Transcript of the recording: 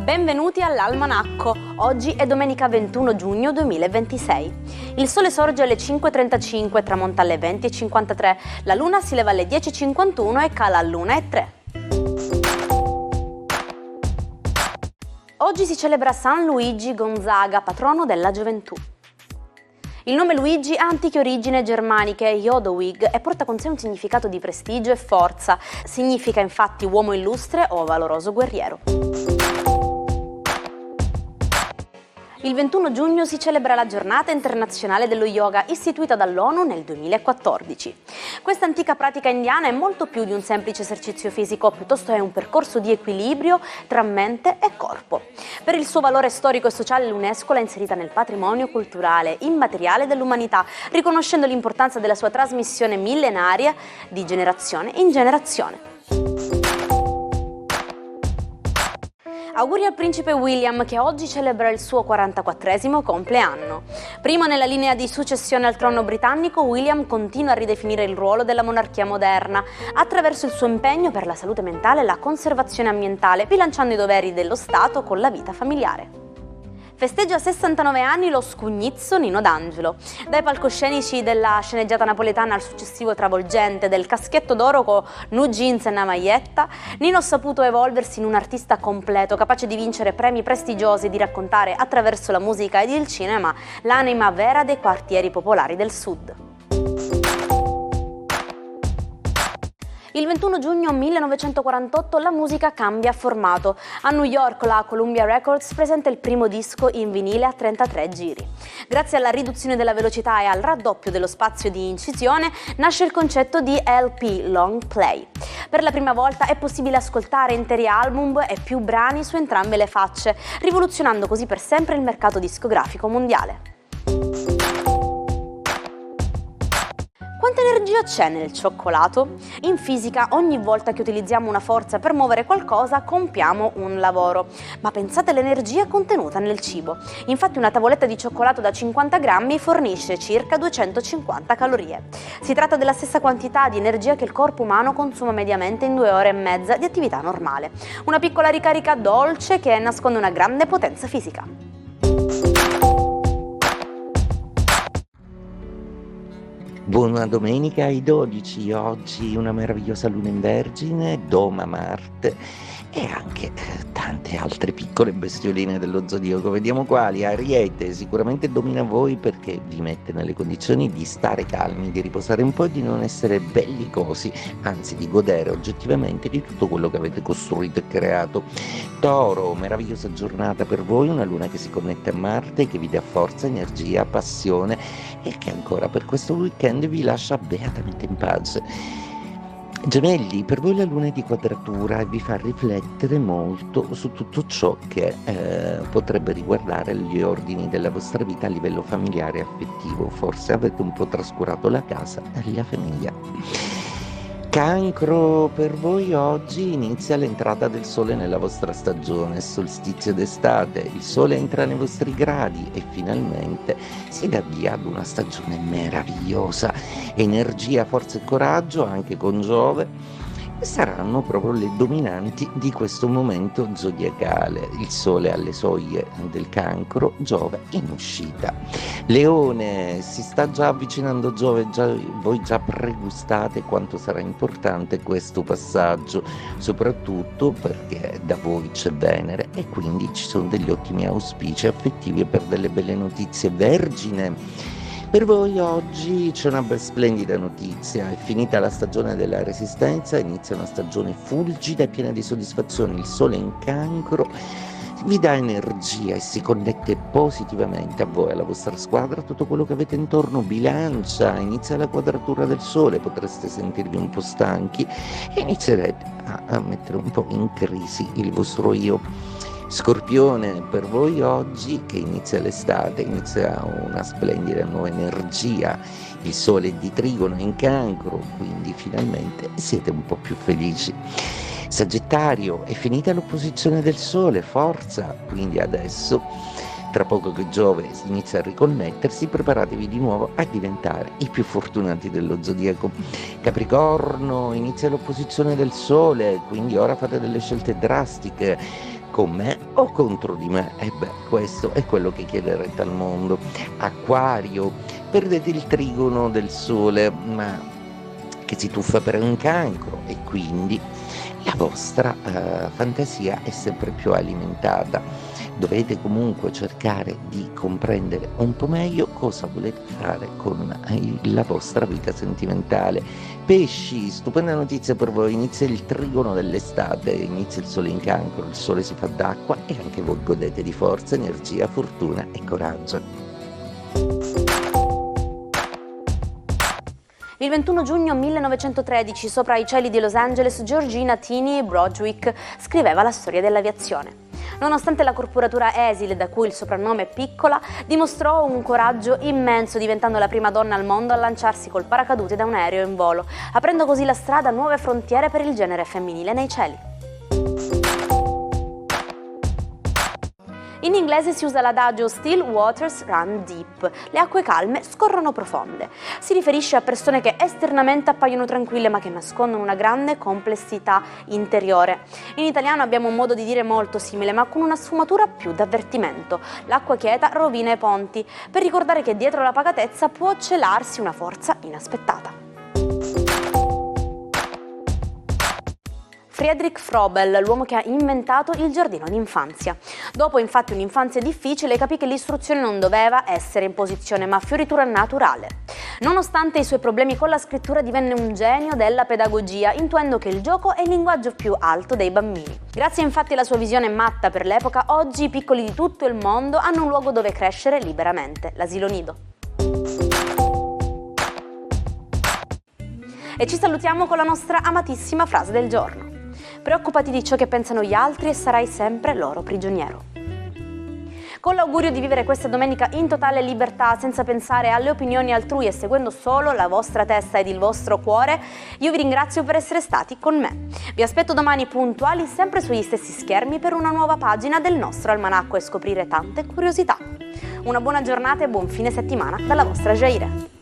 Benvenuti all'Almanacco. Oggi è domenica 21 giugno 2026. Il sole sorge alle 5:35 e tramonta alle 20:53. La luna si leva alle 10:51 e cala all'1:03. Oggi si celebra San Luigi Gonzaga, patrono della gioventù. Il nome Luigi ha antiche origini germaniche, Jodowig, e porta con sé un significato di prestigio e forza. Significa infatti uomo illustre o valoroso guerriero. Il 21 giugno si celebra la Giornata internazionale dello yoga, istituita dall'ONU nel 2014. Questa antica pratica indiana è molto più di un semplice esercizio fisico, piuttosto è un percorso di equilibrio tra mente e corpo. Per il suo valore storico e sociale l'UNESCO l'ha inserita nel patrimonio culturale immateriale dell'umanità, riconoscendo l'importanza della sua trasmissione millenaria di generazione in generazione. Auguri al principe William, che oggi celebra il suo 44esimo compleanno. Primo nella linea di successione al trono britannico, William continua a ridefinire il ruolo della monarchia moderna attraverso il suo impegno per la salute mentale e la conservazione ambientale, bilanciando i doveri dello Stato con la vita familiare. Festeggia a 69 anni lo scugnizzo Nino D'Angelo. Dai palcoscenici della sceneggiata napoletana al successivo travolgente del Caschetto d'Oro con Nu Jeans e una maglietta, Nino ha saputo evolversi in un artista completo, capace di vincere premi prestigiosi e di raccontare attraverso la musica ed il cinema l'anima vera dei quartieri popolari del Sud. Il 21 giugno 1948 la musica cambia formato. A New York la Columbia Records presenta il primo disco in vinile a 33 giri. Grazie alla riduzione della velocità e al raddoppio dello spazio di incisione nasce il concetto di LP, Long Play. Per la prima volta è possibile ascoltare interi album e più brani su entrambe le facce, rivoluzionando così per sempre il mercato discografico mondiale. Quanta energia c'è nel cioccolato? In fisica, ogni volta che utilizziamo una forza per muovere qualcosa, compiamo un lavoro. Ma pensate all'energia contenuta nel cibo. Infatti una tavoletta di cioccolato da 50 grammi fornisce circa 250 calorie. Si tratta della stessa quantità di energia che il corpo umano consuma mediamente in 2 ore e mezza di attività normale. Una piccola ricarica dolce che nasconde una grande potenza fisica. Buona domenica ai 12, oggi una meravigliosa luna in Vergine, Doma Marte e anche tante altre piccole bestioline dello zodiaco. Vediamo quali. Ariete sicuramente domina voi perché vi mette nelle condizioni di stare calmi, di riposare un po' e di non essere bellicosi, anzi di godere oggettivamente di tutto quello che avete costruito e creato. Toro, meravigliosa giornata per voi, una luna che si connette a Marte, che vi dà forza, energia, passione e che ancora per questo weekend vi lascia beatamente in pace. Gemelli, per voi la luna è di quadratura e vi fa riflettere molto su tutto ciò che potrebbe riguardare gli ordini della vostra vita a livello familiare e affettivo. Forse avete un po' trascurato la casa e la famiglia. Cancro, per voi oggi inizia l'entrata del sole nella vostra stagione, solstizio d'estate, il sole entra nei vostri gradi e finalmente si dà via ad una stagione meravigliosa. Energia, forza e coraggio anche con Giove saranno proprio le dominanti di questo momento zodiacale. Il sole alle soglie del Cancro, Giove in uscita. Leone, si sta già avvicinando Giove, voi già pregustate quanto sarà importante questo passaggio, soprattutto perché da voi c'è Venere e quindi ci sono degli ottimi auspici affettivi e per delle belle notizie. Vergine, per voi oggi c'è una splendida notizia, è finita la stagione della resistenza, inizia una stagione fulgida e piena di soddisfazioni. Il sole in Cancro vi dà energia e si connette positivamente a voi, alla vostra squadra, tutto quello che avete intorno. Bilancia, inizia la quadratura del sole, potreste sentirvi un po' stanchi e inizierete a mettere un po' in crisi il vostro io. Scorpione, per voi oggi che inizia l'estate, inizia una splendida nuova energia, il sole è di Trigono in Cancro, quindi finalmente siete un po' più felici. Sagittario, è finita l'opposizione del sole, forza, quindi adesso Tra poco che Giove si inizia a riconnettersi, preparatevi di nuovo a diventare i più fortunati dello zodiaco. Capricorno, inizia l'opposizione del Sole, quindi ora fate delle scelte drastiche, con me o contro di me. E beh, questo è quello che chiederete al mondo. Acquario, perdete il trigono del Sole, ma che si tuffa per un cancro, e quindi la vostra fantasia è sempre più alimentata. Dovete comunque cercare di comprendere un po' meglio cosa volete fare con la vostra vita sentimentale. Pesci, stupenda notizia per voi, inizia il trigono dell'estate, inizia il Sole in Cancro, il Sole si fa d'acqua e anche voi godete di forza, energia, fortuna e coraggio. Il 21 giugno 1913, sopra i cieli di Los Angeles, Georgina Teeny Broadwick scriveva la storia dell'aviazione. Nonostante la corporatura esile, da cui il soprannome Piccola, dimostrò un coraggio immenso, diventando la prima donna al mondo a lanciarsi col paracadute da un aereo in volo, aprendo così la strada a nuove frontiere per il genere femminile nei cieli. In inglese si usa l'adagio Still waters run deep, le acque calme scorrono profonde. Si riferisce a persone che esternamente appaiono tranquille ma che nascondono una grande complessità interiore. In italiano abbiamo un modo di dire molto simile ma con una sfumatura più d'avvertimento. L'acqua quieta rovina i ponti, per ricordare che dietro la pacatezza può celarsi una forza inaspettata. Friedrich Frobel, l'uomo che ha inventato il giardino d'infanzia. Dopo infatti un'infanzia difficile capì che l'istruzione non doveva essere imposizione ma fioritura naturale. Nonostante i suoi problemi con la scrittura divenne un genio della pedagogia, intuendo che il gioco è il linguaggio più alto dei bambini. Grazie infatti alla sua visione matta per l'epoca, oggi i piccoli di tutto il mondo hanno un luogo dove crescere liberamente, l'asilo nido. E ci salutiamo con la nostra amatissima frase del giorno. Preoccupati di ciò che pensano gli altri e sarai sempre loro prigioniero. Con l'augurio di vivere questa domenica in totale libertà, senza pensare alle opinioni altrui e seguendo solo la vostra testa ed il vostro cuore, io vi ringrazio per essere stati con me. Vi aspetto domani puntuali sempre sugli stessi schermi per una nuova pagina del nostro almanacco e scoprire tante curiosità. Una buona giornata e buon fine settimana dalla vostra Jaire.